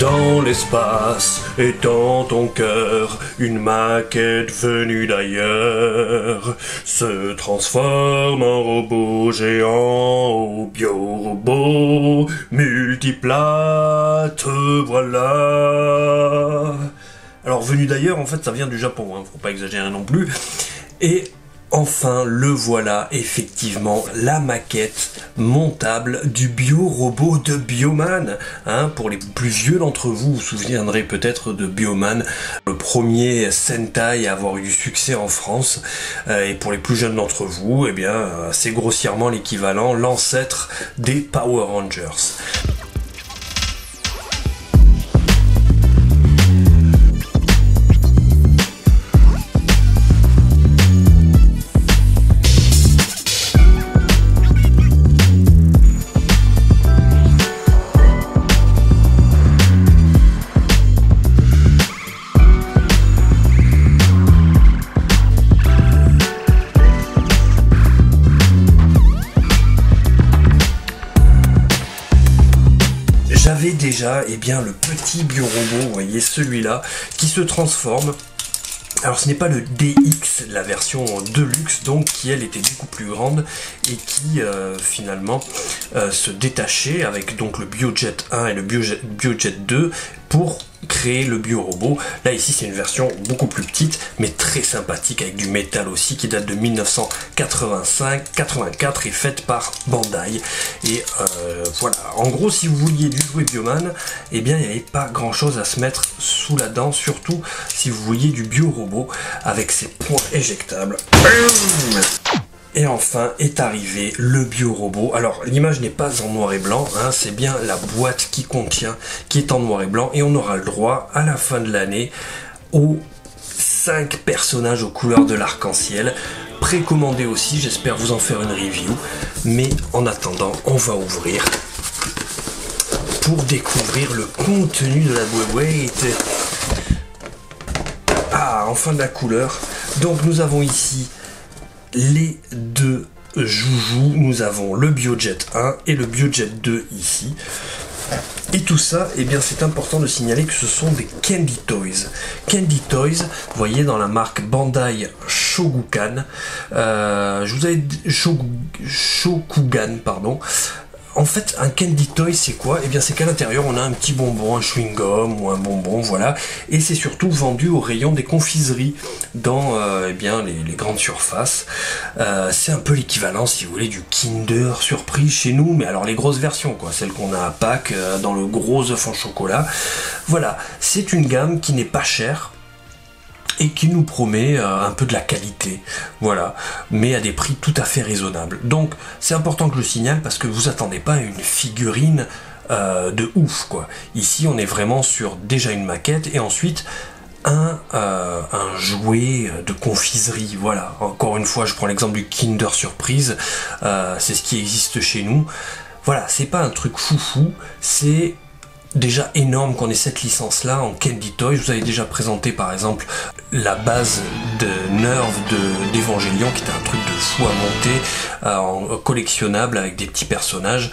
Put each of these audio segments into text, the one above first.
Dans l'espace et dans ton cœur, une maquette venue d'ailleurs se transforme en robot géant, au biorobot multiplate, voilà. Alors venu d'ailleurs, en fait ça vient du Japon, hein, faut pas exagérer non plus. Et enfin, le voilà, effectivement, la maquette montable du biorobot de Bioman. Hein, pour les plus vieux d'entre vous, vous vous souviendrez peut-être de Bioman, le premier Sentai à avoir eu du succès en France. Et pour les plus jeunes d'entre vous, eh bien, c'est grossièrement l'équivalent, l'ancêtre des Power Rangers. J'avais déjà le petit biorobot, vous voyez celui-là, qui se transforme. Alors ce n'est pas le DX, la version Deluxe, donc qui elle était beaucoup plus grande et qui finalement se détachait avec donc le BioJet 1 et le BioJet 2 pour créer le biorobot. Là ici c'est une version beaucoup plus petite mais très sympathique avec du métal aussi qui date de 1985-84 et faite par Bandai. Et voilà, en gros si vous vouliez du jouet Bioman, eh bien il n'y avait pas grand chose à se mettre sous la dent, surtout si vous vouliez du biorobot avec ses points éjectables. Et enfin est arrivé le biorobot. Alors l'image n'est pas en noir et blanc, hein, c'est bien la boîte qui contient, qui est en noir et blanc, et on aura le droit à la fin de l'année aux 5 personnages aux couleurs de l'arc-en-ciel. Précommandez aussi, j'espère vous en faire une review. Mais en attendant, on va ouvrir pour découvrir le contenu de la boîte. Ah, enfin de la couleur. Donc nous avons ici les deux joujoux, nous avons le BioJet 1 et le BioJet 2 ici. Et tout ça, eh bien c'est important de signaler que ce sont des Candy Toys. Candy Toys, vous voyez dans la marque Bandai Shokugan, Shokugan, pardon. En fait, un Candy Toy, c'est quoi? Eh bien, c'est qu'à l'intérieur, on a un petit bonbon, un chewing-gum ou un bonbon, voilà. Et c'est surtout vendu au rayon des confiseries dans eh bien, les grandes surfaces. C'est un peu l'équivalent, si vous voulez, du Kinder Surprise chez nous, mais alors les grosses versions, quoi. Celles qu'on a à Pâques, dans le gros œuf en chocolat. Voilà, c'est une gamme qui n'est pas chère et qui nous promet un peu de la qualité, voilà, mais à des prix tout à fait raisonnables. Donc c'est important que je le signale parce que vous attendez pas à une figurine de ouf, quoi. Ici on est vraiment sur déjà une maquette et ensuite un jouet de confiserie, voilà. Encore une fois je prends l'exemple du Kinder Surprise, c'est ce qui existe chez nous. Voilà, c'est pas un truc foufou, c'est déjà énorme qu'on ait cette licence là en Candy Toy. Je vous avais déjà présenté par exemple la base de Nerve d'Evangelion qui était un truc de fou à monter, en collectionnable avec des petits personnages.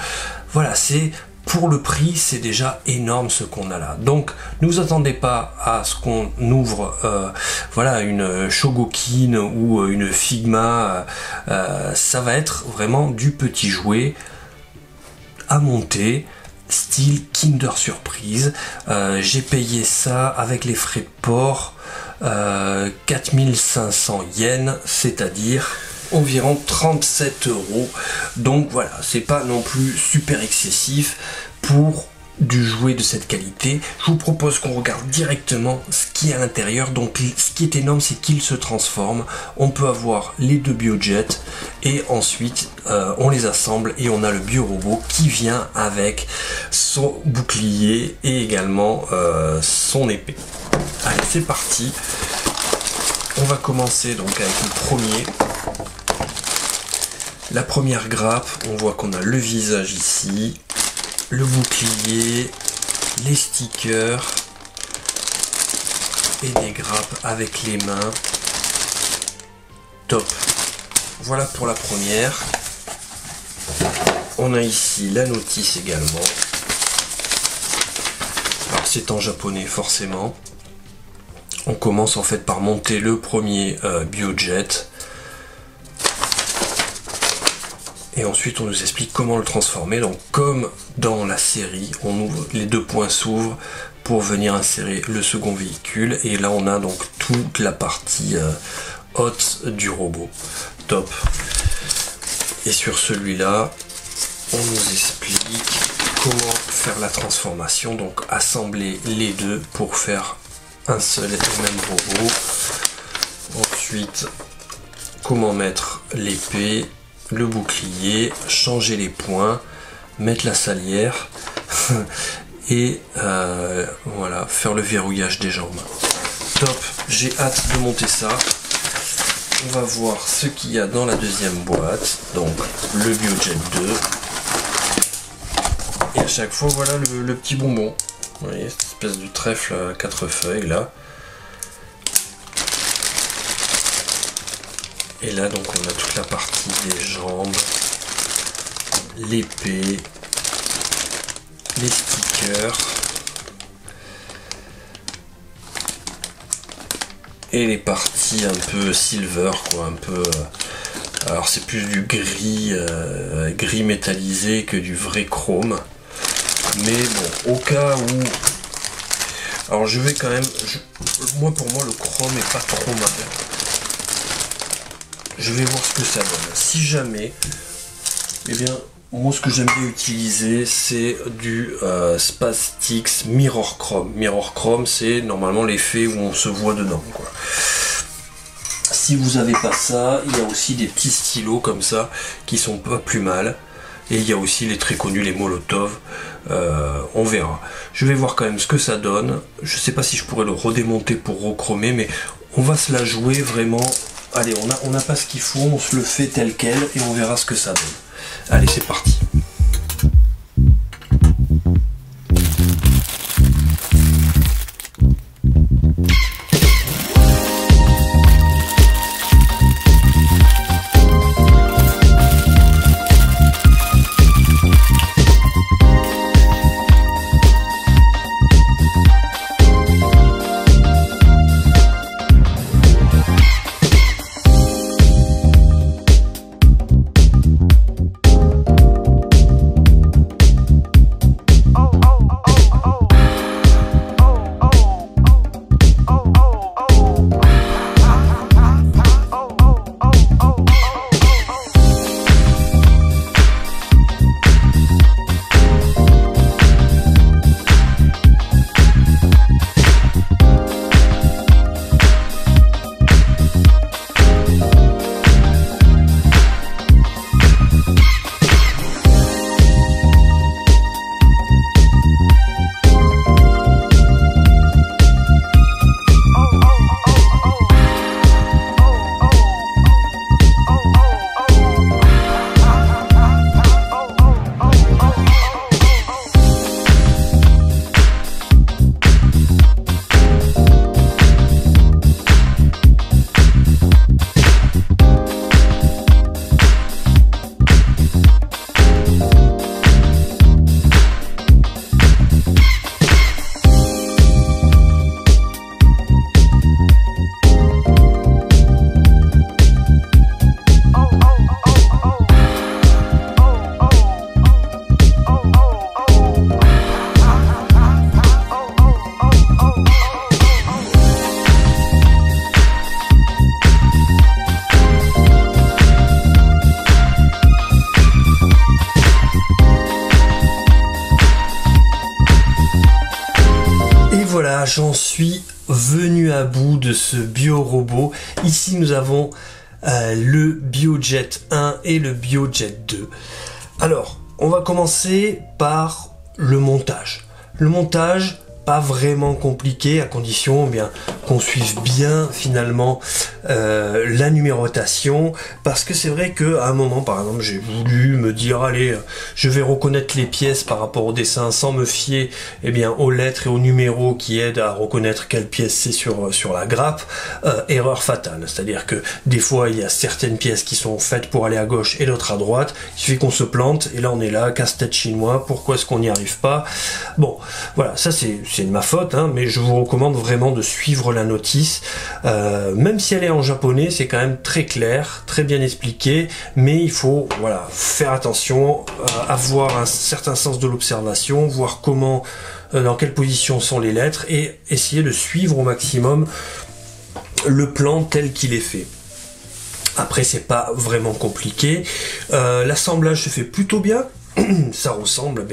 Voilà, c'est pour le prix, c'est déjà énorme ce qu'on a là. Donc ne vous attendez pas à ce qu'on ouvre voilà, une Shogokin ou une Figma, ça va être vraiment du petit jouet à monter style Kinder Surprise. J'ai payé ça avec les frais de port 4500 yens, c'est-à-dire environ 37 €. Donc voilà, c'est pas non plus super excessif pour du jouet de cette qualité. Je vous propose qu'on regarde directement ce qui est à l'intérieur. Donc ce qui est énorme, c'est qu'il se transforme. On peut avoir les deux biojets et ensuite on les assemble et on a le biorobot qui vient avec son bouclier et également son épée. Allez, c'est parti. On va commencer donc avec le premier. La première grappe, on voit qu'on a le visage ici, le bouclier, les stickers et des grappes avec les mains. Top. Voilà pour la première. On a ici la notice également. Alors c'est en japonais forcément. On commence en fait par monter le premier Biojet. Et ensuite on nous explique comment le transformer. Donc comme dans la série, on ouvre, les deux points s'ouvrent pour venir insérer le second véhicule. Et là on a donc toute la partie haute du robot. Top. Et sur celui-là, on nous explique comment faire la transformation. Donc assembler les deux pour faire un seul et même robot. Ensuite, comment mettre l'épée, le bouclier, changer les points, mettre la salière et voilà, faire le verrouillage des jambes. Top, j'ai hâte de monter ça. On va voir ce qu'il y a dans la deuxième boîte. Donc le Biojet 2. Et à chaque fois, voilà le petit bonbon. Vous voyez, cette espèce de trèfle à 4 feuilles là. Et là donc on a toute la partie des jambes, l'épée, les stickers et les parties un peu silver quoi, un peu. Alors c'est plus du gris, gris métallisé que du vrai chrome. Mais bon, au cas où. Alors je vais quand même. Moi pour moi le chrome est pas trop mal. Je vais voir ce que ça donne. Si jamais, eh bien, moi ce que j'aime bien utiliser, c'est du Spastix Mirror Chrome. Mirror Chrome, c'est normalement l'effet où on se voit dedans, quoi. Si vous n'avez pas ça, il y a aussi des petits stylos comme ça qui sont pas plus mal. Et il y a aussi les très connus, les Molotov. On verra. Je vais voir quand même ce que ça donne. Je sais pas si je pourrais le redémonter pour rechromer, mais on va se la jouer vraiment. Allez, on n'a pas ce qu'il faut, on se le fait tel quel et on verra ce que ça donne. Allez, c'est parti. Voilà, j'en suis venu à bout de ce bio-robot. Ici, nous avons le Biojet 1 et le Biojet 2. Alors, on va commencer par le montage. Le montage, pas vraiment compliqué, à condition bien qu'on suive bien finalement la numérotation, parce que c'est vrai qu'à un moment, par exemple, j'ai voulu me dire allez, je vais reconnaître les pièces par rapport au dessin sans me fier aux lettres et aux numéros qui aident à reconnaître quelle pièce c'est sur la grappe. Erreur fatale, c'est-à-dire que des fois il y a certaines pièces qui sont faites pour aller à gauche et d'autres à droite, il suffit qu'on se plante et là on est là, casse-tête chinois, pourquoi est-ce qu'on n'y arrive pas? Bon, voilà, ça c'est c'est de ma faute, hein, mais je vous recommande vraiment de suivre la notice. Même si elle est en japonais, c'est quand même très clair, très bien expliqué, mais il faut voilà, faire attention, avoir un certain sens de l'observation, voir comment, dans quelle position sont les lettres, et essayer de suivre au maximum le plan tel qu'il est fait. Après, c'est pas vraiment compliqué. L'assemblage se fait plutôt bien. Ça ressemble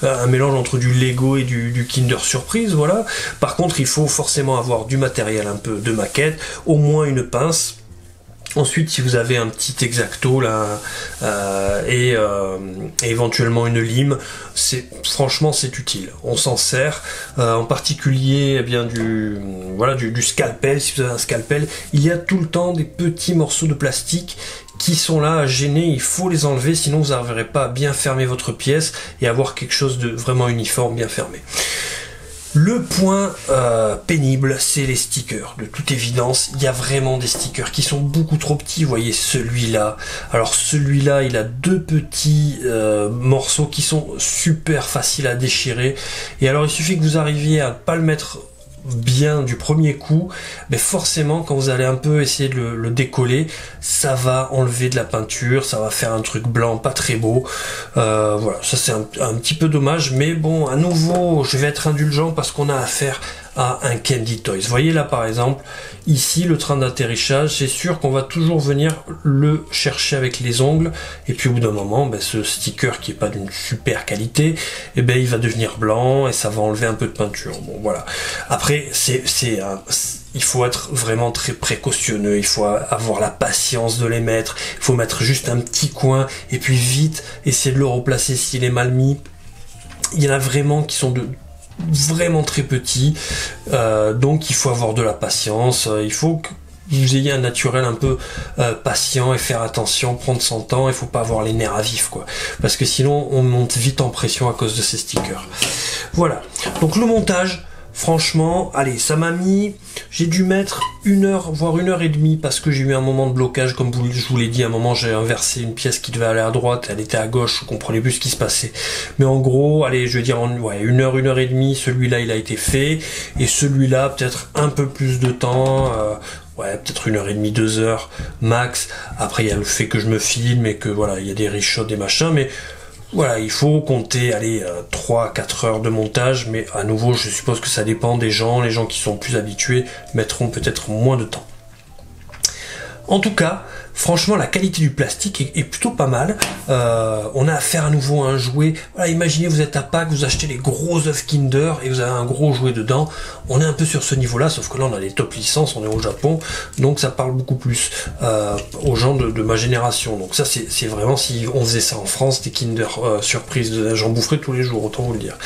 à un mélange entre du Lego et du Kinder Surprise, voilà. Par contre, il faut forcément avoir du matériel un peu de maquette, au moins une pince. Ensuite, si vous avez un petit X-Acto là et éventuellement une lime, franchement c'est utile. On s'en sert, en particulier bien du scalpel. Si vous avez un scalpel, il y a tout le temps des petits morceaux de plastique qui sont là à gêner. Il faut les enlever, sinon vous n'arriverez pas à bien fermer votre pièce et avoir quelque chose de vraiment uniforme, bien fermé. Le point pénible, c'est les stickers. De toute évidence, il y a vraiment des stickers qui sont beaucoup trop petits. Vous voyez celui-là. Alors celui-là, il a deux petits morceaux qui sont super faciles à déchirer. Et alors il suffit que vous arriviez à pas le mettre bien du premier coup, mais forcément quand vous allez un peu essayer de le décoller, ça va enlever de la peinture, ça va faire un truc blanc pas très beau. Voilà, ça c'est un petit peu dommage, mais bon, à nouveau je vais être indulgent parce qu'on a affaire à un Candy Toys. Vous voyez là par exemple, ici le train d'atterrissage, c'est sûr qu'on va toujours venir le chercher avec les ongles, et puis au bout d'un moment, ce sticker qui est pas d'une super qualité, il va devenir blanc et ça va enlever un peu de peinture. Bon voilà. Après il faut être vraiment très précautionneux, il faut avoir la patience de les mettre, il faut mettre juste un petit coin et puis vite essayer de le replacer s'il est mal mis. Il y en a vraiment qui sont vraiment très petits, donc il faut avoir de la patience, il faut que vous ayez un naturel un peu patient et faire attention, prendre son temps, il faut pas avoir les nerfs à vif quoi, parce que sinon on monte vite en pression à cause de ces stickers. Voilà, donc le montage, franchement, allez, ça m'a mis, j'ai dû mettre 1 heure, voire 1h30, parce que j'ai eu un moment de blocage, comme je vous l'ai dit, à un moment j'ai inversé une pièce qui devait aller à droite, elle était à gauche, je comprenais plus ce qui se passait. Mais en gros, allez, je vais dire, 1 heure, 1h30, celui-là il a été fait, et celui-là peut-être un peu plus de temps, peut-être 1h30, 2 heures max. Après il y a le fait que je me filme et que voilà, il y a des reshots, des machins, mais voilà, il faut compter 3-4 heures de montage, mais à nouveau je suppose que ça dépend des gens, les gens qui sont plus habitués mettront peut-être moins de temps. En tout cas, franchement la qualité du plastique est plutôt pas mal. On a affaire à nouveau à un jouet. Voilà, imaginez vous êtes à Pâques, vous achetez les gros œufs Kinder et vous avez un gros jouet dedans. On est un peu sur ce niveau-là, sauf que là on a les top licences, on est au Japon, donc ça parle beaucoup plus aux gens de ma génération. Donc ça c'est vraiment, si on faisait ça en France, des Kinder surprise, j'en boufferais tous les jours, autant vous le dire.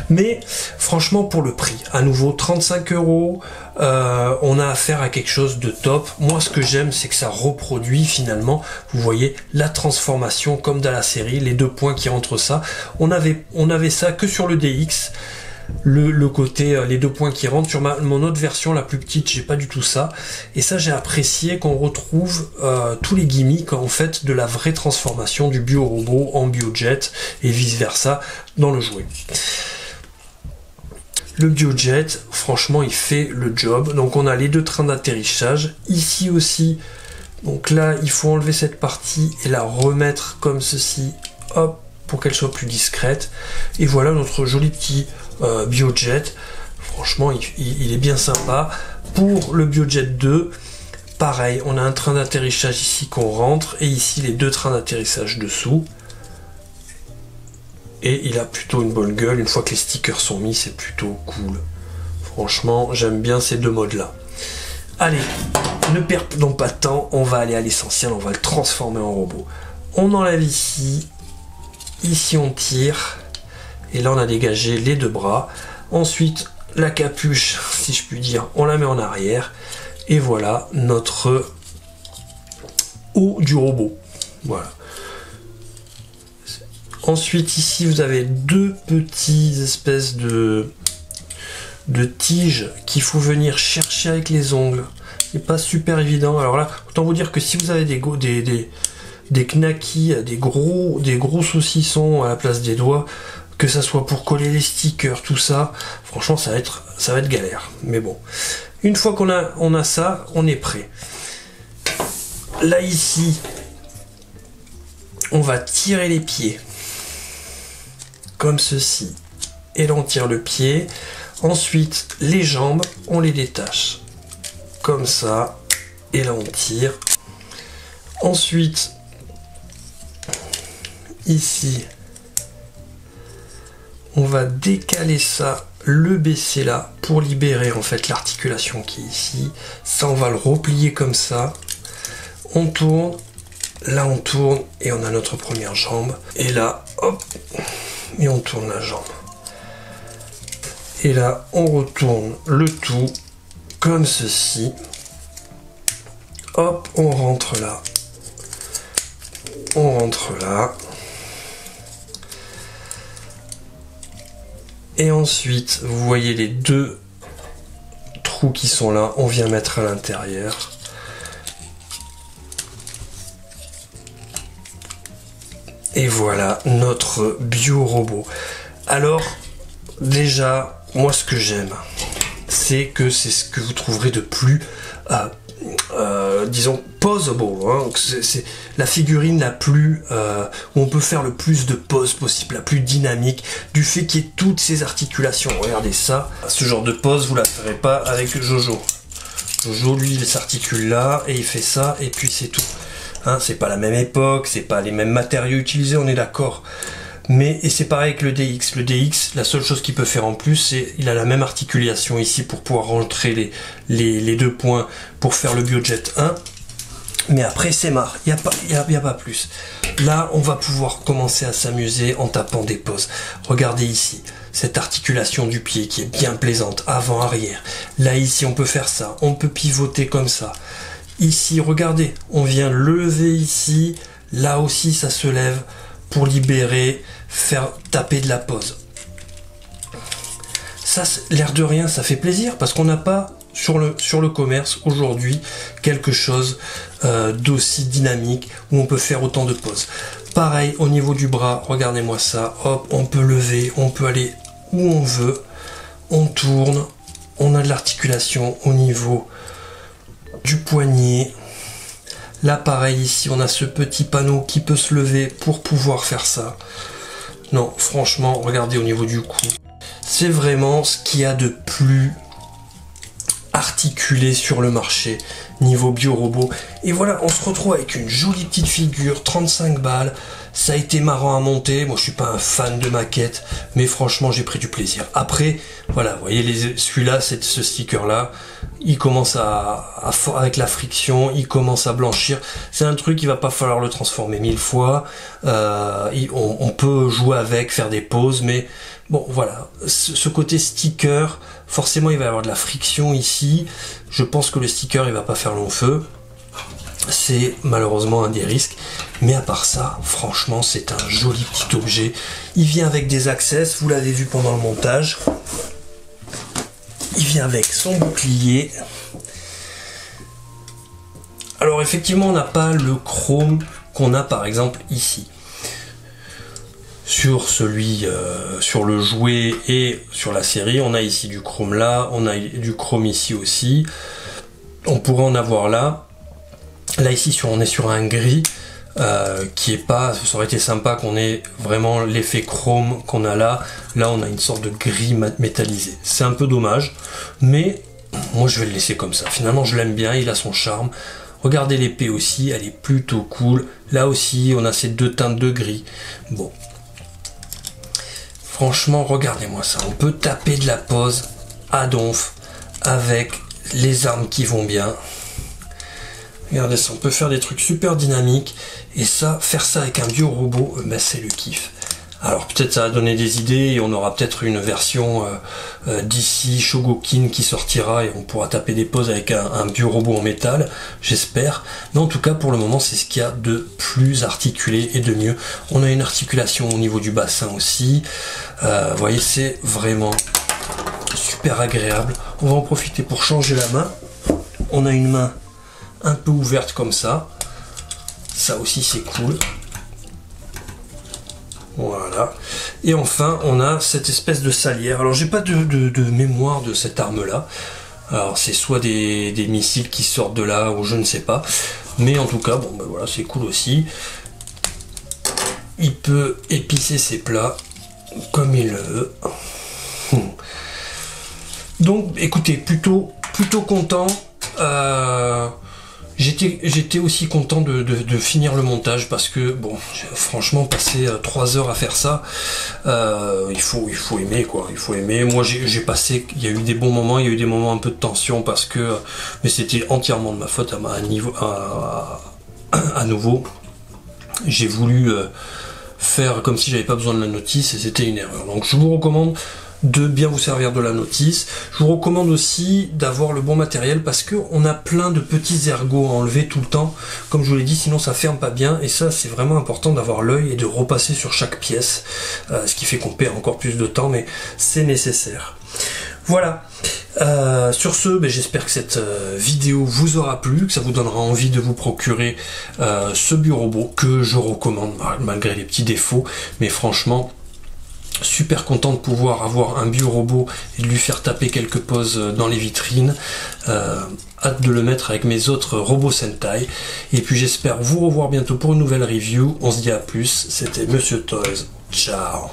Mais franchement pour le prix, à nouveau 35 €, on a affaire à quelque chose de top. Moi ce que j'aime c'est que ça reproduit finalement, vous voyez la transformation comme dans la série, les deux points qui rentrent ça. On avait ça que sur le DX, le côté les deux points qui rentrent. Sur mon autre version la plus petite, j'ai pas du tout ça, et ça j'ai apprécié qu'on retrouve tous les gimmicks en fait de la vraie transformation du bio-robot en biojet et vice versa dans le jouet. Le biojet, franchement, il fait le job. Donc on a les deux trains d'atterrissage. Ici aussi, donc là, il faut enlever cette partie et la remettre comme ceci, hop, pour qu'elle soit plus discrète. Et voilà notre joli petit biojet. Franchement, il est bien sympa. Pour le biojet 2, pareil, on a un train d'atterrissage ici qu'on rentre, et ici les deux trains d'atterrissage dessous. Et il a plutôt une bonne gueule, une fois que les stickers sont mis, c'est plutôt cool. Franchement, j'aime bien ces deux modes-là. Allez, ne perdons pas de temps, on va aller à l'essentiel, on va le transformer en robot. On enlève ici, ici on tire, et là on a dégagé les deux bras. Ensuite, la capuche, si je puis dire, on la met en arrière, et voilà notre haut du robot. Voilà. Ensuite ici vous avez deux petits espèces de tiges qu'il faut venir chercher avec les ongles. C'est pas super évident. Alors là, autant vous dire que si vous avez des knackis, des gros saucissons à la place des doigts, que ça soit pour coller les stickers, tout ça, franchement ça va être galère. Mais bon, une fois qu'on a ça, on est prêt. Là ici, on va tirer les pieds, comme ceci, et là on tire le pied. Ensuite, les jambes, on les détache, comme ça, et là on tire. Ensuite, ici, on va décaler ça, le baisser là, pour libérer en fait l'articulation qui est ici. Ça, on va le replier comme ça. On tourne, là on tourne, et on a notre première jambe. Et là, hop, et on tourne la jambe. Et là, on retourne le tout, comme ceci. Hop, on rentre là. On rentre là. Et ensuite, vous voyez les deux trous qui sont là, on vient mettre à l'intérieur. Et voilà notre bio-robot. Alors, déjà, moi ce que j'aime, c'est que c'est ce que vous trouverez de plus, disons, posable. Hein. C'est la figurine la plus, où on peut faire le plus de poses possible, la plus dynamique, du fait qu'il y ait toutes ces articulations. Regardez ça, ce genre de pose, vous la ferez pas avec Jojo. Jojo, lui, il s'articule là, et il fait ça, et puis c'est tout. Hein, c'est pas la même époque, c'est pas les mêmes matériaux utilisés, on est d'accord. Mais, et c'est pareil avec le DX. Le DX, la seule chose qu'il peut faire en plus, c'est il a la même articulation ici pour pouvoir rentrer les deux points pour faire le BioJet 1. Mais après, c'est marre. Il n'y a pas plus. Là, on va pouvoir commencer à s'amuser en tapant des poses. Regardez ici, cette articulation du pied qui est bien plaisante, avant-arrière. Là, ici, on peut faire ça. On peut pivoter comme ça. Ici, regardez, on vient lever ici. Là aussi, ça se lève pour libérer, faire taper de la pose. Ça, l'air de rien, ça fait plaisir parce qu'on n'a pas sur le commerce aujourd'hui quelque chose d'aussi dynamique où on peut faire autant de poses. Pareil au niveau du bras, regardez-moi ça, hop, on peut lever, on peut aller où on veut, on tourne, on a de l'articulation au niveau du poignet. Là pareil ici, on a ce petit panneau qui peut se lever pour pouvoir faire ça. Non, franchement, regardez au niveau du cou. C'est vraiment ce qu'il y a de plus articulé sur le marché niveau bio-robot. Et voilà, on se retrouve avec une jolie petite figure, 35 balles. Ça a été marrant à monter. Moi, je suis pas un fan de maquettes, mais franchement, j'ai pris du plaisir. Après, voilà, vous voyez, celui-là, ce sticker-là, il commence avec la friction, il commence à blanchir. C'est un truc, il va pas falloir le transformer 1000 fois. On peut jouer avec, faire des pauses, mais bon, voilà. Ce côté sticker, forcément, il va y avoir de la friction ici. Je pense que le sticker, il va pas faire long feu. C'est malheureusement un des risques. Mais à part ça, franchement, c'est un joli petit objet. Il vient avec des access, vous l'avez vu pendant le montage. Il vient avec son bouclier. Alors effectivement, on n'a pas le chrome qu'on a par exemple ici. Sur sur le jouet et sur la série, on a ici du chrome là, on a du chrome ici aussi. On pourrait en avoir là. Là ici, on est sur un gris qui est pas. Ça aurait été sympa qu'on ait vraiment l'effet chrome qu'on a là. Là, on a une sorte de gris métallisé. C'est un peu dommage, mais moi je vais le laisser comme ça. Finalement, je l'aime bien, il a son charme. Regardez l'épée aussi, elle est plutôt cool. Là aussi, on a ces deux teintes de gris. Bon. Franchement, regardez-moi ça. On peut taper de la pose à donf avec les armes qui vont bien. Regardez ça, on peut faire des trucs super dynamiques. Et ça, faire ça avec un bio-robot, ben c'est le kiff. Alors peut-être ça va donner des idées et on aura peut-être une version d'ici Shogokin qui sortira et on pourra taper des poses avec un bio-robot en métal, j'espère. Mais en tout cas, pour le moment, c'est ce qu'il y a de plus articulé et de mieux. On a une articulation au niveau du bassin aussi. Vous voyez, c'est vraiment super agréable. On va en profiter pour changer la main. On a une main un peu ouverte comme ça. Ça aussi, c'est cool. Voilà. Et enfin, on a cette espèce de salière. Alors, j'ai pas de mémoire de cette arme-là. Alors, c'est soit des missiles qui sortent de là, ou je ne sais pas. Mais en tout cas, bon, ben voilà, c'est cool aussi. Il peut épicer ses plats comme il le veut. Donc, écoutez, plutôt content. J'étais aussi content de finir le montage parce que, bon, j'ai franchement passé 3 heures à faire ça. Il faut aimer, quoi. Il faut aimer. Moi, j'ai passé, il y a eu des bons moments, il y a eu des moments un peu de tension parce que, mais c'était entièrement de ma faute à nouveau. J'ai voulu faire comme si j'avais pas besoin de la notice et c'était une erreur. Donc, je vous recommande de bien vous servir de la notice. Je vous recommande aussi d'avoir le bon matériel parce que on a plein de petits ergots à enlever tout le temps, comme je vous l'ai dit, sinon ça ferme pas bien et ça c'est vraiment important d'avoir l'œil et de repasser sur chaque pièce, ce qui fait qu'on perd encore plus de temps, mais c'est nécessaire. Voilà. Sur ce, j'espère que cette vidéo vous aura plu, que ça vous donnera envie de vous procurer ce bureau que je recommande malgré les petits défauts, mais franchement super content de pouvoir avoir un bio-robot et de lui faire taper quelques poses dans les vitrines. Hâte de le mettre avec mes autres robots Sentai. Et puis j'espère vous revoir bientôt pour une nouvelle review. On se dit à plus. C'était Monsieur Toys. Ciao.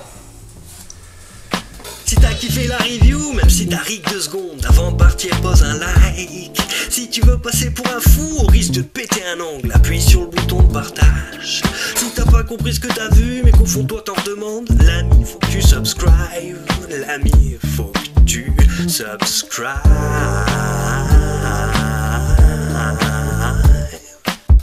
Si t'as kiffé la review, même si t'as ri que 2 secondes, avant de partir pose un like. Si tu veux passer pour un fou, au risque de te péter un ongle, appuie sur le bouton de partage. Si t'as pas compris ce que t'as vu, mais qu'au fond toi t'en demandes, l'ami faut que tu subscribes. L'ami faut que tu subscribes.